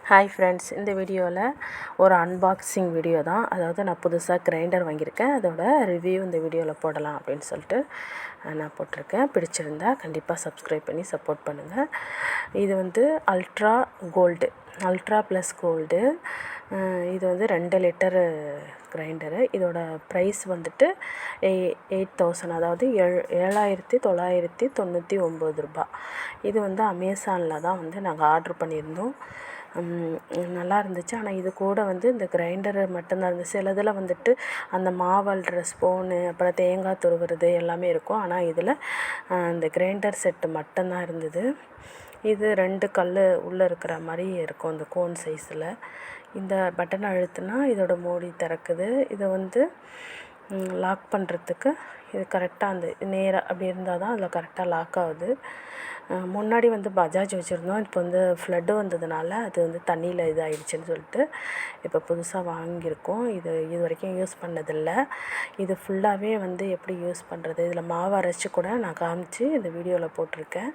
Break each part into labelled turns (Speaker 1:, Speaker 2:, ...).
Speaker 1: Hi friends, இந்த வீடியோவில் ஒரு அன்பாக்சிங் வீடியோ தான். அதாவது நான் புதுசாக கிரைண்டர் வாங்கியிருக்கேன். அதோட ரிவ்யூ இந்த வீடியோவில் போடலாம் அப்படின்னு சொல்லிட்டு நான் போட்டிருக்கேன். பிடிச்சிருந்தா கண்டிப்பாக சப்ஸ்கிரைப் பண்ணி சப்போர்ட் பண்ணுங்கள். இது வந்து அல்ட்ரா ப்ளஸ் கோல்டு. இது வந்து 2 லிட்டரு கிரைண்டரு. இதோட ப்ரைஸ் வந்துட்டு 8,000, அதாவது 7,999 ரூபா. இது வந்து அமேசானில் தான் வந்து நாங்கள் ஆர்ட்ரு பண்ணியிருந்தோம். நல்லா இருந்துச்சு. ஆனால் இது கூட வந்து இந்த கிரைண்டரு மட்டும்தான் இருந்துச்சு. சிலதில் வந்துட்டு அந்த மாவு அள்ளுற ஸ்பூனு, அப்புறம் தேங்காய் துருவுறது எல்லாமே இருக்கும். ஆனால் இதில் இந்த கிரைண்டர் செட்டு மட்டும்தான் இருந்தது. இது 2 கல் உள்ளே இருக்கிற மாதிரி இருக்கும், இந்த கோன் சைஸில். இந்த பட்டனை அழுத்தினா இதோட மூடி திறக்குது. இதை வந்து லாக் பண்ணுறதுக்கு இது கரெக்டாக அந்த நேராக அப்படி இருந்தால் தான் அதில் கரெக்டாக லாக் ஆகுது. முன்னாடி வந்து பஜாஜ் வச்சுருந்தோம். இப்போ வந்து ஃப்ளட்டு வந்ததுனால அது வந்து தண்ணியில் இதாகிடுச்சின்னு சொல்லிட்டு இப்போ புதுசாக வாங்கியிருக்கோம். இது வரைக்கும் யூஸ் பண்ணதில்லை. இது ஃபுல்லாகவே வந்து எப்படி யூஸ் பண்ணுறது, இதில் மாவு அரைச்சி கூட நான் காமிச்சு இந்த வீடியோவில் போட்டிருக்கேன்.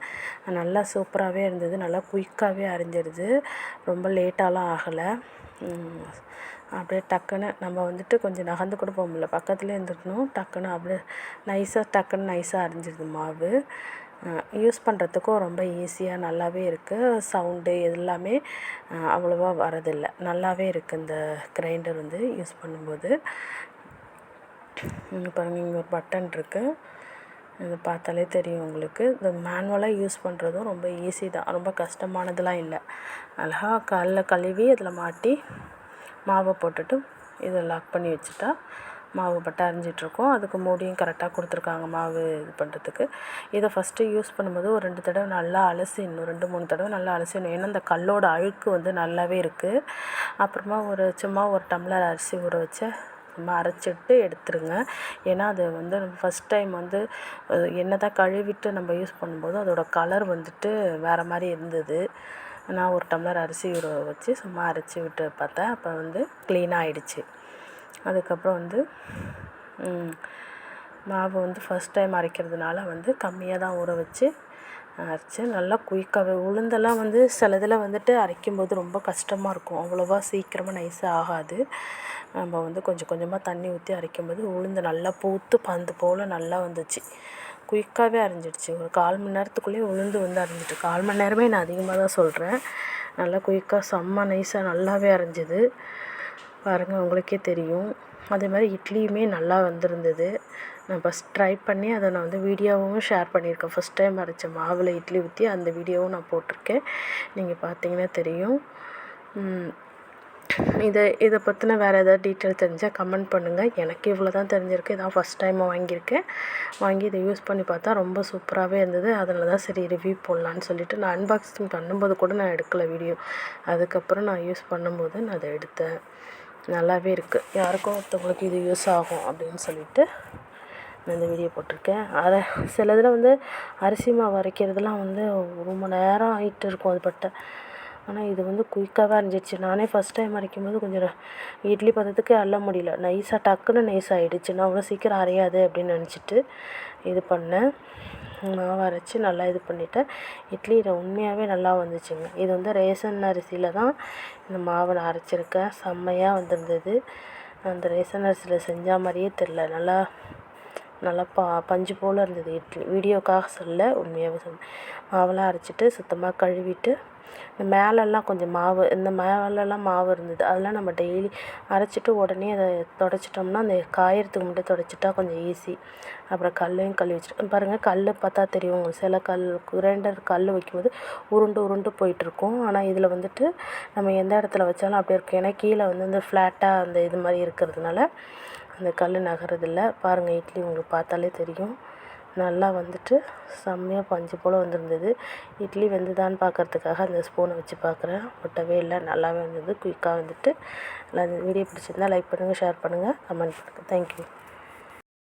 Speaker 1: நல்லா சூப்பராகவே இருந்தது. நல்லா குயிக்காகவே அரைஞ்சிடுது. ரொம்ப லேட்டாலாம் ஆகலை. அப்படியே டக்குன்னு நம்ம வந்துட்டு கொஞ்சம் நகர்ந்து கூட போக முடியல, பக்கத்துலேயே இருந்துக்கணும். டக்குன்னு அப்படியே நைஸாக அரைஞ்சிடுது மாவு. யூஸ் பண்ணுறதுக்கும் ரொம்ப ஈஸியாக நல்லாவே இருக்குது. சவுண்டு எல்லாமே அவ்வளோவா வரதில்லை. நல்லாவே இருக்குது இந்த கிரைண்டர் வந்து யூஸ் பண்ணும்போது. பாருங்கள், இங்கே ஒரு பட்டன் இருக்குது. இது பார்த்தாலே தெரியும் உங்களுக்கு. இந்த மேனுவலாக யூஸ் பண்ணுறதும் ரொம்ப ஈஸி தான். ரொம்ப கஷ்டமானதெல்லாம் இல்லை. அழகாக கல்லை கழுவி அதில் மாட்டி மாவை போட்டுட்டு இதை லாக் பண்ணி வச்சுட்டா மாவு பட்டை அரைஞ்சிட்ருக்கோம். அதுக்கு மூடியும் கரெக்டாக கொடுத்துருக்காங்க மாவு இது பண்ணுறதுக்கு. இதை ஃபஸ்ட்டு யூஸ் பண்ணும்போது ஒரு 2 தடவை நல்லா அலசிடணும். 2-3 தடவை நல்லா அலசிடணும். ஏன்னா இந்த கல்லோட அழுக்கு வந்து நல்லாவே இருக்குது. அப்புறமா சும்மா ஒரு டம்ளர் அரிசி ஊற வச்சு நம்ம அரைச்சிட்டு எடுத்துருங்க. ஏன்னா அது வந்து ஃபஸ்ட் டைம் வந்து என்ன தான் கழுவிட்டு நம்ம யூஸ் பண்ணும்போது அதோட கலர் வந்துட்டு வேறு மாதிரி இருந்தது. நான் ஒரு டம்ளர் அரிசி ஊற வச்சு சும்மா அரைச்சி விட்டு பார்த்தேன். அப்போ வந்து க்ளீனாக ஆகிடுச்சு. அதுக்கப்புறம் வந்து மாவு வந்து ஃபஸ்ட் டைம் அரைக்கிறதுனால வந்து கம்மியாக தான் ஊற வச்சு அரைச்சி நல்லா குயிக்காகவே. உளுந்தெல்லாம் வந்து சிலதில் வந்துட்டு அரைக்கும்போது ரொம்ப கஷ்டமாக இருக்கும். அவ்வளோவா சீக்கிரமாக நைஸாக ஆகாது. நம்ம வந்து கொஞ்சம் கொஞ்சமாக தண்ணி ஊற்றி அரைக்கும்போது உளுந்து நல்லா பூத்து பந்து போல் நல்லா வந்துச்சு. குயிக்காகவே அரைஞ்சிடுச்சு. ஒரு 1/4 மணி நேரத்துக்குள்ளேயே உளுந்து வந்து அரைஞ்சிட்டு. 1/4 மணி நேரமே நான் அதிகமாக தான் சொல்கிறேன். நல்லா குயிக்காக செம்ம நைஸாக நல்லாவே அரைஞ்சிது. பாருங்கள், உங்களுக்கே தெரியும். அதே மாதிரி இட்லியுமே நல்லா வந்திருந்தது. நான் ஃபஸ்ட் ட்ரை பண்ணி அதை நான் வந்து வீடியோவும் ஷேர் பண்ணியிருக்கேன். ஃபஸ்ட் டைம் அரைச்ச மாவில் இட்லி ஊற்றி அந்த வீடியோவும் நான் போட்டிருக்கேன். நீங்கள் பார்த்தீங்கன்னா தெரியும். இதை பற்றின வேறு ஏதாவது டீட்டெயில் தெரிஞ்சால் கமெண்ட் பண்ணுங்கள். எனக்கு இவ்வளோ தான் தெரிஞ்சிருக்கு. இதான் ஃபஸ்ட் டைமாக வாங்கியிருக்கேன். வாங்கி இதை யூஸ் பண்ணி பார்த்தா ரொம்ப சூப்பராகவே இருந்தது. அதனால தான் சரி ரிவ்யூ போடலான்னு சொல்லிவிட்டு நான் அன்பாக்சிங் பண்ணும்போது கூட நான் எடுக்கலை வீடியோ. அதுக்கப்புறம் நான் யூஸ் பண்ணும்போது நான் அதை எடுத்தேன். நல்லாவே இருக்குது. யாருக்கும் ஒருத்தவங்களுக்கு இது யூஸ் ஆகும் அப்படின்னு சொல்லிவிட்டு நான் இந்த வீடியோ போட்டிருக்கேன். அதை சிலதில் வந்து அரிசி மாவு அரைக்கிறதுலாம் வந்து ரொம்ப நேரம் ஆகிட்டு இருக்கும் அது பட்ட. ஆனால் இது வந்து குயிக்காகவே அரைஞ்சிடுச்சு. நானே ஃபஸ்ட் டைம் அரைக்கும்போது கொஞ்சம் இட்லி பதத்துக்கு அள்ள முடியல. டக்குன்னு நைஸ் ஆகிடுச்சு. நான் அவ்வளோ சீக்கிரம் அரையாது அப்படின்னு நினச்சிட்டு இது பண்ணேன். மாவு அரைச்சி நல்லா இது பண்ணிவிட்டேன். இட்லி உண்மையாகவே நல்லா வந்துச்சுங்க. இது வந்து ரேஷன் அரிசியில் தான் இந்த மாவை நான் அரைச்சிருக்கேன். செம்மையாக வந்திருந்தது. அந்த ரேஷன் அரிசியில் செஞ்ச மாதிரியே தெரில. நல்லா பஞ்சு போல் இருந்தது இட்லி. வீடியோக்காக சொல்ல, உண்மையாகவே சொன்னேன். மாவெல்லாம் அரைச்சிட்டு சுத்தமாக கழுவிட்டு இந்த மேலெல்லாம் கொஞ்சம் மேலெல்லாம் மாவு இருந்தது. அதெல்லாம் நம்ம டெய்லி அரைச்சிட்டு உடனே அதை துடைச்சிட்டோம்னா அந்த காயறதுக்கு மட்டும் துடைச்சிட்டா கொஞ்சம் ஈஸி. அப்புறம் கல்லையும் கழுவி வச்சுட்டு பாருங்கள், கல் பார்த்தா தெரியும் உங்களுக்கு. சில கிரைண்டர் கல் வைக்கும்போது உருண்டு போயிட்டுருக்கும். ஆனால் இதில் வந்துட்டு நம்ம எந்த இடத்துல வச்சாலும் அப்படியே இருக்கும். ஏன்னா கீழே வந்து இந்த ஃப்ளாட்டாக அந்த இது மாதிரி இருக்கிறதுனால அந்த கல் நகரதில்லை. பாருங்கள், இட்லி உங்களுக்கு பார்த்தாலே தெரியும். நல்லா வந்துட்டு செம்மையாக பஞ்சு போல் வந்திருந்தது. இட்லி வெந்துதான்னு பார்க்குறதுக்காக அந்த ஸ்பூனை வச்சு பார்க்குறேன். ஒட்டவே இல்லை, நல்லாவே வந்தது. குயிக்காக வந்துட்டு. வீடியோ பிடிச்சிருந்தா லைக் பண்ணுங்கள், ஷேர் பண்ணுங்கள், கமெண்ட் பண்ணுங்கள். தேங்க்யூ.